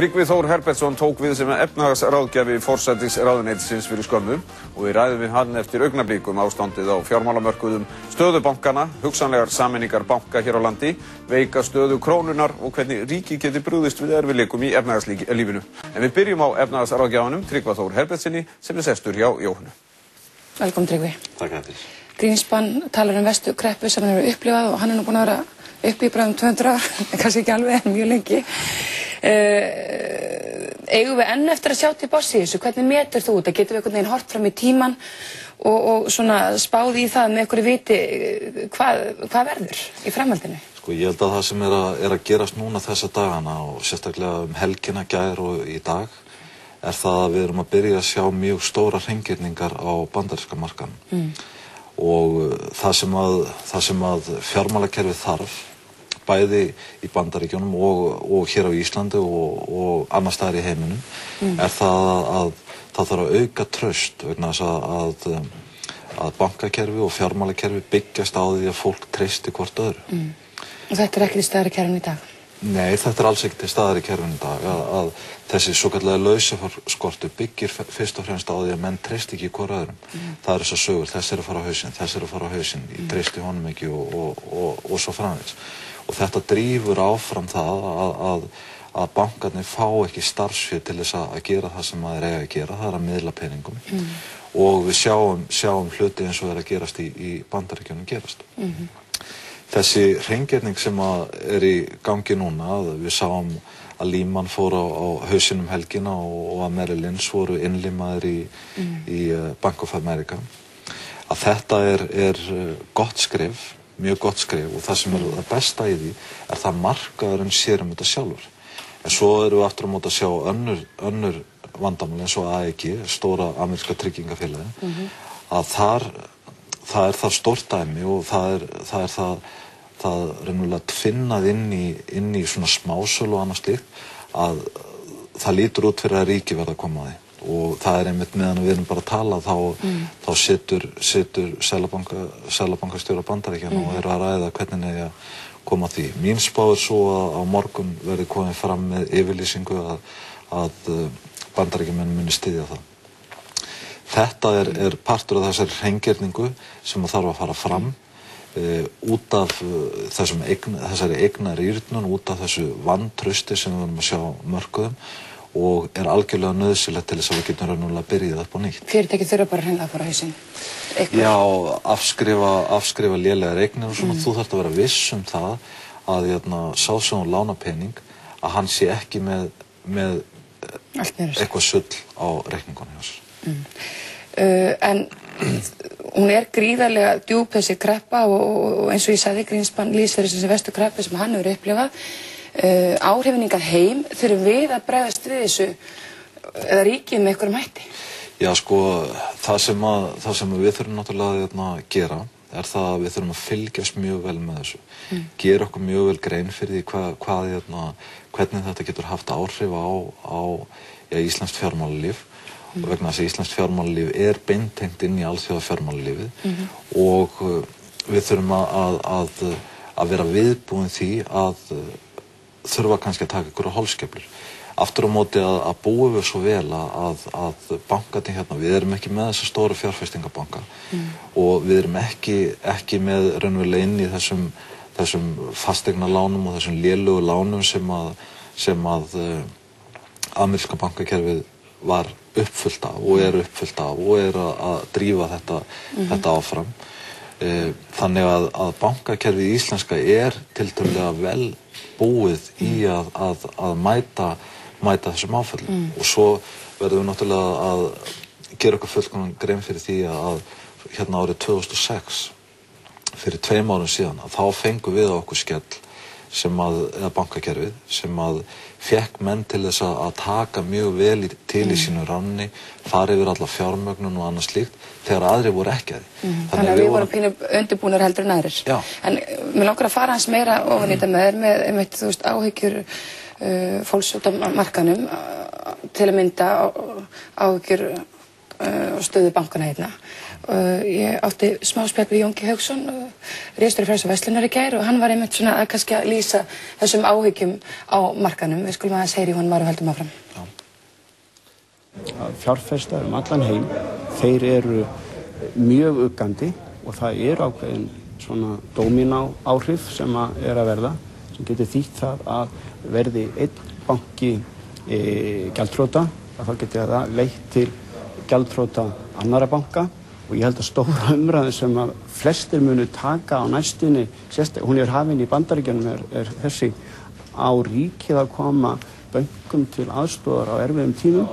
Tryggvi Þór Herbertsson tók við sem efnahagsráðgjafi forsætisráðuneytisins fyrir skömmu og við ræðum við hann eftir augnablik ástandið á fjármálamörkuðum, stöðu bankanna, hugsanlegar sameiningar banka hér á landi, veika stöðu krónunnar og hvernig ríkið geti brugðist við erfiðleikum í efnahagslífinu. En við byrjum á efnahagsráðgjafanum Tryggva Þór Herbertsssyni sem sestur hjá Jóhannu. Velkomin Tryggvi. Takk fyrir. Greenspan talar vestu kreppu sem hann hefur upplifað og hann er nú búinn að vera uppi í bráðum 200 ár, kannski ekki alveg en mjög lengi. Eigum við enn eftir að sjá til bossi í þessu? Hvernig metur þú þetta? Getum við einhvern veginn hort fram í tíman og svona spáð í það með einhverju viti hvað verður í framhaldinu? Sko ég held að það sem er að gerast núna þessa dagana og sérstaklega helgina, gær og í dag er það að við erum að byrja að sjá mjög stóra hreingerningar á bandaríska markaðnum. Og það sem að fjármálakerfið þarf bæði í Bandaríkjunum og hér á Íslandi og annars staðar í heiminum er það að það þarf að auka traust vegna þess að bankakerfi og fjármálakerfi byggjast á því að fólk treysti hvort öðru. Og þetta er ekki til staðar í kerfinu í dag? Nei, þetta er alls ekki til staðar í kerfinu í dag. Að þessi svokallaði lausafjárskortur byggir fyrst og fremst á því að menn treysti ekki hvor öðrum. Það eru þessar sögur, þessi er að fara á hausinn, þessi er að fara á hausinn, ég treysti honum ekki og svo framvegis. Og þetta drífur áfram það að bankarnir fá ekki starfsfé til þess að gera það sem maður eiga að gera, það er að miðla peningum. Og við sjáum hluti eins og er að gerast í Bandaríkjunum gerast. Þessi hreingerning sem er í gangi núna, við sáum að Lehman fór á hausinn helgina og að Merrill Lynch voru innlimaðir í Bank of America, að þetta er gott skref, mjög gott skref og það sem er það besta í því er það markaðurinn sér þetta sjálfur. En svo erum við aftur á móti að sjá önnur vandamál eins og AEG, stóra ameríska tryggingafélagi, að það er það stórt dæmi og það er raunverulega tvinnað inn í svona smásölu og annað slíkt að það lítur út fyrir að ríki verða að koma að því. Og það er einmitt meðan við erum bara að tala þá situr seðlabankastjóri Bandaríkjanna og eru að ræða hvernig eigi að koma að því. Mín spá er svo að á morgun verði komið fram með yfirlýsingu að Bandaríkjamenn muni styðja það. Þetta er partur af þessari hreingerningu sem þarf að fara fram út af þessari eignarýrnun, út af þessu vantrausti sem við erum að sjá mörkuðum og er algjörlega nauðsynlegt til þess að við getum raunverulega byrjað upp á nýtt. Fyrirtæki þurfa bara hreinlega að fara á hausinn? Já, afskrifa lélegar eignir og svona, þú þarft að vera viss það að sá sem hún lána pening að hann sé ekki með eitthvað sull á reikningunum hjá sér. En hún er gríðarlega djúp þessi kreppa og eins og ég sagði, Greenspan lýsir þessi vestu kreppu sem hann hefur upplifað. Áhrifinningar heim, þurfum við að bregðast við þessu eða ríkið með einhverjum hætti? Já, sko, það sem við þurfum náttúrulega að gera er það að við þurfum að fylgjast mjög vel með þessu. Gera okkur mjög vel grein fyrir því hvernig þetta getur haft áhrif á íslenskt fjármálalíf og vegna þess að íslenskt fjármálalíf er beintengt inn í alþjóða fjármálalífið og við þurfum að vera viðbúin því að þurfa kannski að taka ykkur á hálskeiflur. Aftur á móti að búum við svo vel að bankarnir hérna, við erum ekki með þessa stóru fjárfestingabanka og við erum ekki með raunverulega inn í þessum fasteignalánum og þessum lélegu lánum sem að ameríska bankakerfið var uppfullt af og er uppfullt af og er að drífa þetta áfram. Þannig að bankakerfið íslenska er tiltölulega vel búið í að mæta þessum áföllum og svo verðum við náttúrulega að gera okkur fullkomnan grein fyrir því að hérna árið 2006 fyrir 2 árum síðan að þá fengum við á okkur skell eða bankakerfið sem að fékk menn til þess að taka mjög vel til í sínu ranni, fara yfir alla fjármögnun og annað slíkt þegar aðrir voru ekki að því. Þannig að við vorum pínu undirbúnir heldur en aðrir. Já. En mér langar að fara hans meira ofan í þetta með áhyggjur fólks út af markanum til að mynda áhyggjur og stöðu bankana hérna. Ég átti smá spjall við Jónki Hauksson ritstjóri Frelsis og verslunar í gær og hann var einmitt svona að kannski að lýsa þessum áhyggjum á markanum. Við skulum aðeins heyra í honum áður og höldum áfram. Fjárfestar allan heim, þeir eru mjög uggandi og það ákveðin svona dómínó áhrif sem að verða, sem getur þýtt það að verði einn banki gjaldþrota, að þá getur það leitt til gjaldþrota annarra banka og ég held að stóra umræðu sem að flestir munu taka á næstunni, hún hafin í Bandaríkjunum, þessi á ríkið að koma bönkum til aðstoðar á erfiðum tímum,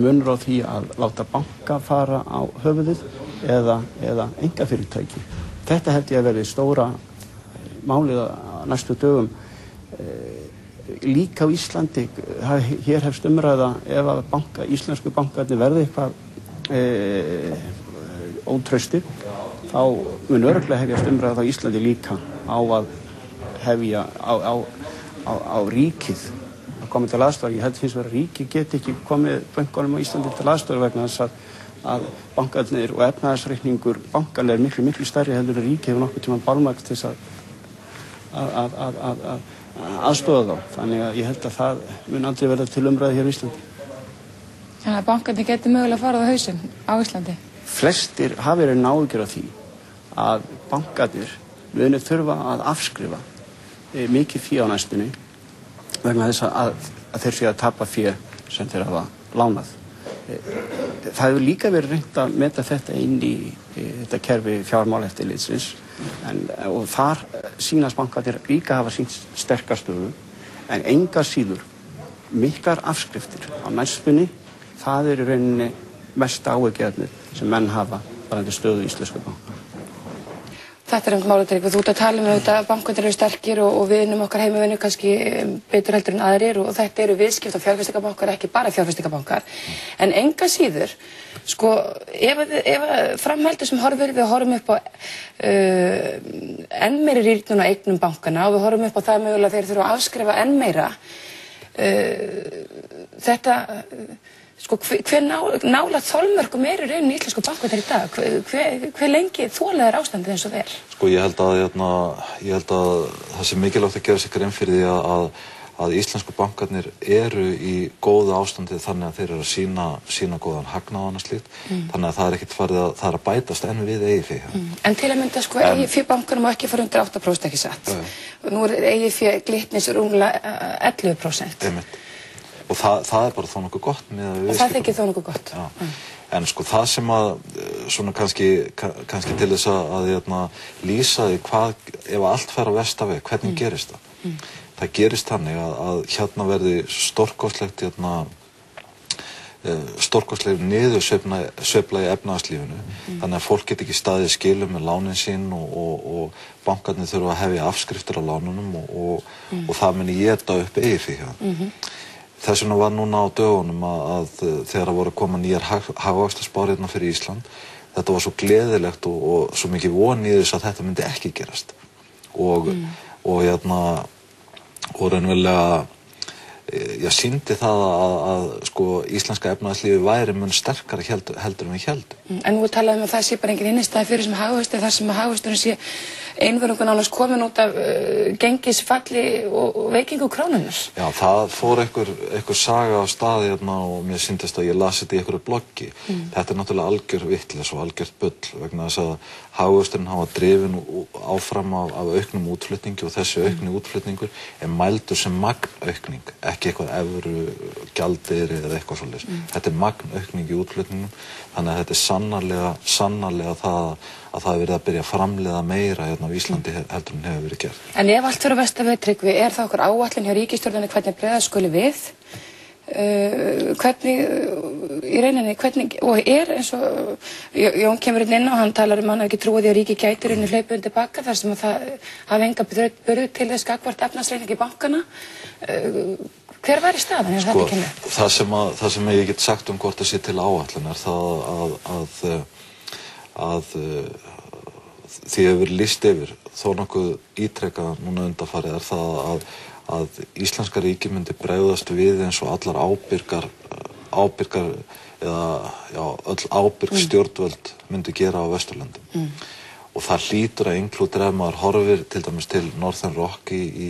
munur á því að láta banka fara á höfuðið eða einkafyrirtæki. Þetta held ég að verði stóra málið á næstu dögum. Líka á Íslandi, hér hefst umræða ef að íslensku bankarnir verði eitthvað ótraustir, þá mun örugglega hefjast umræða á Íslandi líka á að hefja á ríkið að koma til aðstoðar. Ég held hins vegar að ríkið geti ekki komið bönkunum á Íslandi til aðstoðar vegna þess að bankarnir og efnahagsreikningur bankarnir miklu stærri heldur en ríkið hefur nokkuð tímann bálmagn til þess að aðstoða þá. Þannig að ég held að það mun aldrei verða til umræðu hér á Íslandi. Þannig að bankarnir geti mögulega farið á hausinn á Íslandi? Flestir hafa verið áhyggjur af því að bankarnir munu þurfa að afskrifa mikið fé á næstunni vegna þess að þeir séu að tapa fé sem þeir hafa lánað. Það hefur líka verið reynt að meta þetta inn í þetta kerfi fjármálaeftirlitsins og þar sýnast bankarnir líka hafa sýnt sterka stöðu en enga síður miklar afskriftir á næstunni. Það í rauninni mest áhyggjuefnið sem menn hafa varðandi stöðu íslensku banka. Þetta málið, Tryggvi, þú ert að tala þetta að bankarnir eru sterkir og við innum okkar heimavinnu kannski betur heldur en aðrir og þetta eru viðskipta- og fjárfestingarbankar, ekki bara fjárfestingarbankar. En enga síður, sko, ef framheldur sem horfir, við horfum upp á enn meiri rýrnun á eignum bankana og við horfum upp á það mögulega þeir þurfa að afskrifa enn meira. Þetta, sko, hver nálægt þolmörkum í rauninni íslensku bankarnir í dag? Hver lengi þolir ástandið eins og þeir? Sko, ég held að það sé mikilvægt að gera sig grein fyrir því að íslensku bankarnir eru í góðu ástandi þannig að þeir eru að sína góðan hagnað og annað slíkt. Þannig að það er ekkert farið það er að bætast enn við eigið fé. En til að mynda, sko, eigið fé bankanum má ekki fara undir 8%, ekki satt. Nú eigið fé Glitnis rúmlega 11%. Einmitt. Og það bara þó nokkuð gott með að við og það þykir þó nokkuð gott. En sko það sem að svona kannski til þess að lýsa því hvað ef allt fer á versta veg, hvernig gerist það? Það gerist þannig að hérna verði stórkostleg niðursveifla í efnahagslífinu. Þannig að fólk get ekki staðið í skilum með lánin sín og bankarnir þurfa að hefja afskriftir á lánunum og það muni éta upp eigið fé hjá þeim. Þess vegna var núna á dögunum að þegar það voru að koma nýjar hagvaxtarspár hérna fyrir Ísland, þetta var svo gleðilegt og svo mikið von í þess að þetta myndi ekki gerast. Og raunverulega sýndi það að sko íslenska efnahagslífið væri mun sterkara heldur en við héldum. En nú talaðum að það sé bara engin innistæða fyrir sem hagvexti, þar sem hagvexturinn sé einvörðungu nánast komin út af gengisfalli og veikingu krónunnar. Já, það fór einhver saga á stað og mér sýndist að ég las þetta í einhverju bloggi. Þetta er náttúrulega algjör vitleysa og algjört bull vegna þess að hagvexturinn hafa drifin áfram af auknum útflutningi og þessi aukni útflutningur er mældur sem magnaukning, ekki eitthvað evru, gjaldeyri eða eitthvað svoleiðis. Þetta er magnaukning í útflutningum, þannig að þetta er sannarlega það að það hefur verið að byrja að framleiða meira hérna á Íslandi heldur en hefur verið gert. En ef allt fyrir versta við, Tryggvi, er það okkur áætlun hjá ríkisstjórninni hvernig bregðast skuli við? Hvernig, og eins og Jón kemur inn og hann talar hann ekki trúið því að ríki gæti hlaupa undir baka þar sem að það hafi enga burði til þess gagnvart efnahagsreikningi í bankana. Hver væri staðan ef þetta kemur? Það sem ég get sagt hvort það sé til áætlun er það að því hefur verið lýst yfir þó nokkuð ítrekað núna undanfarið er það að íslenska ríki myndi bregðast við eins og allar ábyrgar eða öll ábyrg stjórnvöld myndi gera á Vesturlöndum. og það hlýtur að inklúdera ef maður horfir til dæmis til Northern Rock í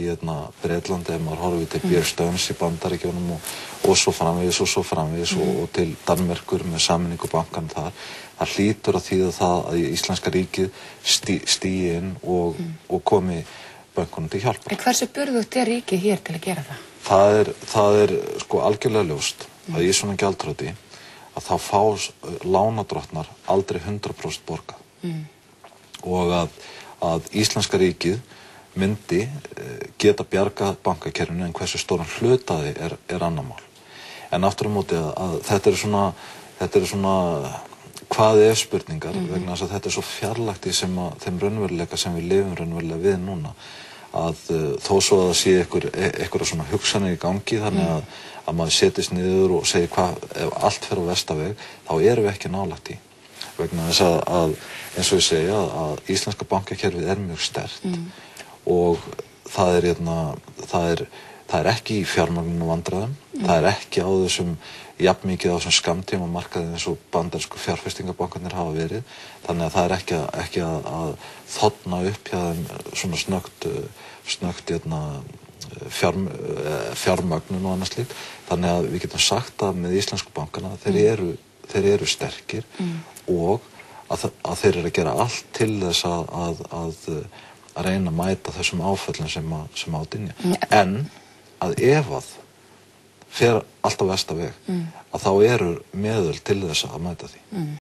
Bretlandi, ef maður horfir til Bear Stearns í Bandaríkjunum og svo framvegis og til Danmerkur með sameiningu bankann þar. Það hlýtur að þýða það að Íslenska ríkið stígi inn og komi bönkunum til hjálpar. En hversu burðugt ríkið hér til að gera það? Það er sko algjörlega ljóst að í svona gjaldþroti að þá fá lánadrottnar aldrei 100% borgað. Og að Íslenska ríkið myndi geta bjargað bankakerfinu en hversu stóran hlutaði er annar mál. En aftur á móti að þetta eru svona hvað ef spurningar vegna þess að þetta er svo fjarlægt í þeim raunveruleika sem við lifum raunverulega við núna að þó svo að það sé einhverja svona hugsanir í gangi þannig að maður setjist niður og segir hvað ef allt fer á versta veg þá erum við ekki nálægt í vegna þess að eins og ég segja að íslenska bankakerfið er mjög sterkt og það er ekki í fjármagninu vandræðum það er ekki á þessum jafnmikið á þessum skammtíma markaði eins og bandarísku fjárfestingarbankarnir hafa verið þannig að það er ekki að þorna upp hjá þeim svona snöggt fjármögnun og annað slíkt þannig að við getum sagt að með íslensku bankana þeir eru sterkir og að þeir eru að gera allt til þess að reyna að mæta þessum áföllum sem á dynja en að ef að fer allt á versta veg að þá eru meðul til þess að mæta því.